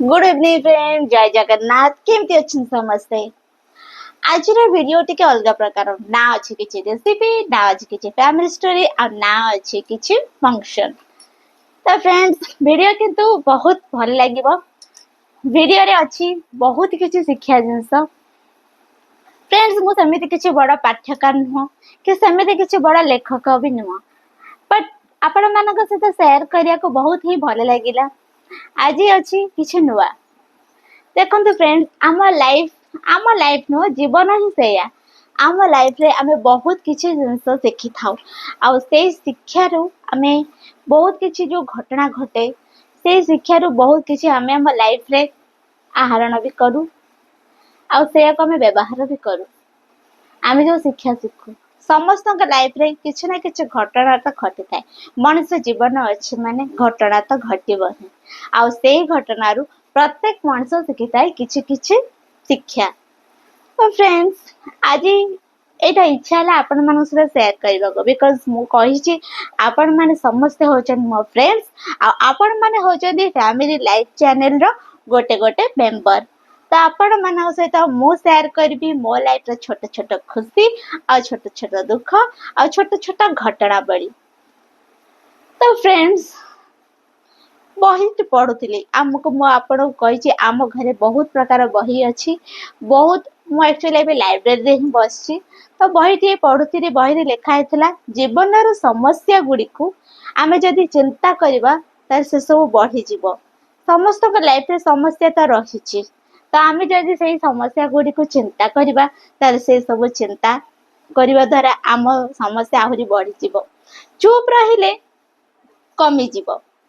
Good evening friend, जय जगन्नाथ। केमती अच्छे समस्ते। आज वीडियो टी अलग प्रकार ना अच्छे किसी रेसिपी ना अच्छे किसी फैमिली स्टोरी और ना अच्छे किसी फंक्शन। तो फ्रेंड्स वीडियो किंतु बहुत भल लगे। वीडियो रे अच्छी बहुत किसी शिक्षा जिनस। फ्रेंड्स मुझे किसी बड़ पाठ्यकार नुह कि सेमती किसी बड़ लेखक भी नुह, बट आपण मान सहित सेयार करने को बहुत ही भल लगे। आज अच्छी किसी नुआ देखो फ्रेंड्स, आम लाइफ नुह जीवन ही से आम लाइफ रे आमे बहुत किसी जिनस शिखी था। आ शिक्षार आम बहुत किसी जो घटना घटे से शिक्षार बहुत किसी आम लाइफ रे आहरण भी करूँ आम व्यवहार भी करूँ। आम जो शिक्षा शिखु समस्त लाइफ रे किसी ना किसी घटना तो घटी थाए। मनुष्य जीवन अच्छे माने घटना तो घटब ही। आ घटना प्रत्येक मनुष्य शिखी थाए किसी किसी शिक्षा। तो फ्रेंड्स आज यहाँ इच्छा है आपण मान सेयार करने को, बिकज मुझे आपण मैंने समस्ते होचन मो फ्रेंड्स आपण मैंने होचन फैमिली लाइफ चैनल रो गोटे गोटे मेंबर। तो आपण मान सहित मु सेयार करी मो लाइफ रो छोट छोट खुशी आ छोट छोट दुख आ छोट छोट घटना बड़ी। तो फ्रेंड्स बही पढ़ुली आमको मुझे आम घरे बहुत प्रकार बही अच्छी। बहुत मु एक्चुअली लाइब्रेरी ही बस। तो बही पढ़ुरी बही लिखाई जीवन समस्या गुड़ी को आम जदि चिंता करवा से सब बढ़ीज। समस्त लाइफ रे समस्या तो रही, तो आम जदि से समस्या गुड़ी को चिंता करवा से सब चिंता करने द्वारा आम समस्या आहरी बढ़ीज। चुप रहिले कमिज।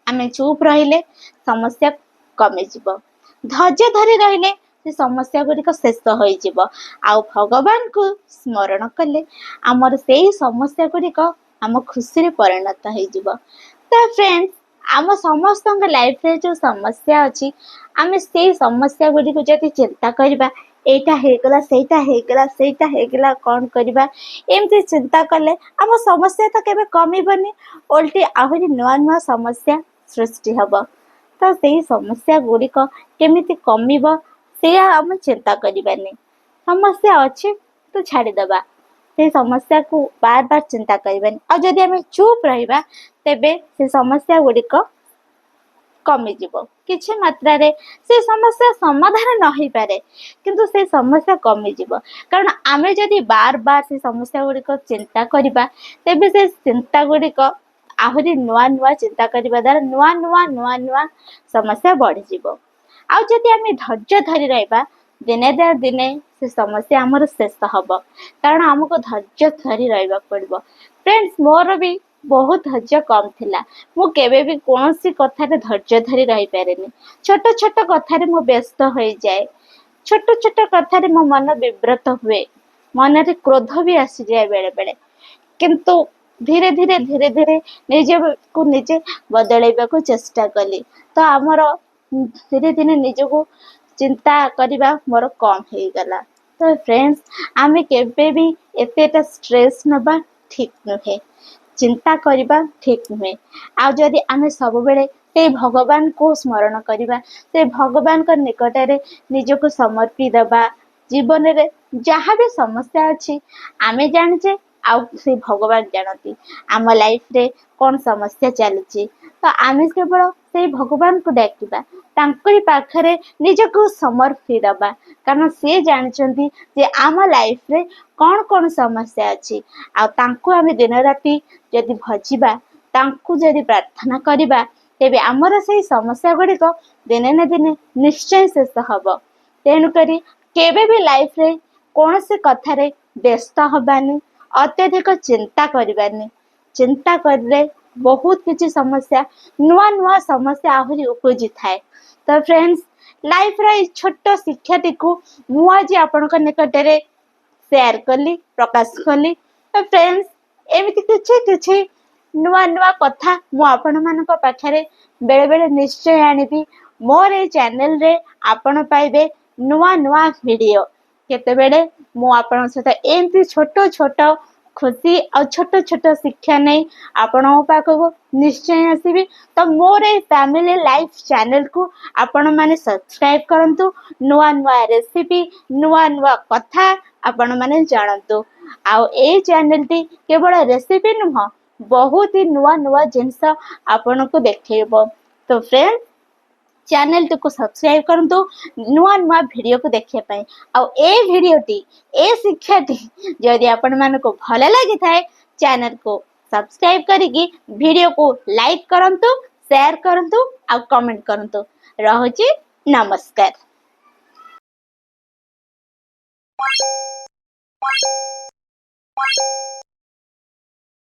आम चुप रहिले समस्या कमिज। धैर्य धरी रहिले से समस्या गुड़िक शेष हो। भगवान को स्मरण कले आमर से समस्या गुड़िक आम खुशी परिणत हो। तो फ्रेंड्स आम समस्त लाइफ रे जो समस्या अच्छी आम से समस्या गुड़िक जब चिंता करवा एटा हेगला सेटा हेगला सेटा हेगला कौन करवा एमती चिंता कले आम समस्या तो केबे कमिबनी, ओल्टी आहरी नुआ नुआ समस्या सृष्टि हब। तो से समस्या गुड़िक केमिति कमिब से आम चिंता करवानी। समस्या अच्छे तो छाड़ीदबा, से समस्या को बार बार चिंता करवानी। और जदि आम चुप रहिबा तेबे से समस्या गुड़िक कमिज। किछि मात्रा रे से समस्या समाधान न हो पारे किंतु से समस्या कमिज। कारण आम जदि बार बार से समस्या गुड़िक चिंता करवा तेबे से चिंता गुड़िक आहरी नुआ नुआ चिंता करने द्वारा नुआ नुआ नुआ नुआ समस्या बढ़ीज। आदि आम धैर्य धरी रहा दिने दिने से समस्या आमर शेष हम, कारण आमको धैर्य धरी रहा पड़ो। फ्रेंड्स मोर भी बहुत धैर्य कम थिला। मु केबे भी कौन सी कथा धैर्य धरी रही पारे। छोट छोट कथार मु व्यस्त हो जाए, छोट छोट कथार मो मन विव्रत हुए, मन रे क्रोध भी आसी जाए बेले बेले। किंतु धीरे धीरे धीरे धीरे निजे को निजे बदलैबा को चेष्टा कली। तो आमर धीरे धीरे निज को चिंता करवा मोर कम हो गला। तो फ्रेंड्स आम केबे भी एतेटा स्ट्रेस नबा ठीक नुहे, चिंता करवा ठीक नुहे। आ जदि आम सब बेले से भगवान को स्मरण करवा, से भगवान को निकट रे निज को समर्पी दबा, जीवन रे जहाँ भी समस्या अच्छी आमे जाने आउ से भगवान जानती आम लाइफ रे कौन समस्या चलती। तो आम केवल से भगवान को डाकिबा, तांकरी पाखरे निजको समर्पी दबा, कारण से जानचंती जे आम लाइफ रे कौन कौन समस्या अच्छी। आ तांको आम दिन राति जदि भजिबा, तांको जदि प्रार्थना करबा तेबे आमर से समस्या गुड़िक दिने न दिने निश्चय शेष हम। तेणुकरी केबे भी लाइफ रे कौन से कथारे व्यस्त हबानी, अत्यधिक चिंता करवानी। चिंता करले बहुत किसी समस्या नुआ नुआ समस्या आहरी उपजी थाए। तो फ्रेंड्स लाइफ रे छोट शिक्षाटी को मुझे आपण निकट रे शेयर कली, प्रकाश कली। तो फ्रेंड्स एमती किछि किछि नुआ नुआ कथा मु आपण मानक पाखरे बेले बेले निश्चय आनिबी। मोर ए चैनल रे आपण पाइबे नुआ नुआ वीडियो। केते बेले मु आपण सहित एमती छोट छोट खुशी और छोट छोट शिक्षा नहीं आपण पाखक निश्चय आसबि। तो मोर ए फैमिली लाइफ चैनल को आपण माने सब्सक्राइब करंतु, नुआ नुआ रेसिपी नुआ नुआ कथा आपण माने जानतु। आउ ए चैनल टी केवल रेसिपी नुह, बहुत ही नुआ नुआ जिनस आपण को देखैबो। तो फ्रेंड चैनल को सब्सक्राइब करंतु नुआ नुआ वीडियो को देखिए पाए। आउ ए वीडियोटी ए शिक्षाटी जदि आपण मानको भल लगी थाए चैनल को सब्सक्राइब करिकी वीडियो को लाइक करंतु, शेयर करंतु आउ कमेंट करंतु। रहुची नमस्कार।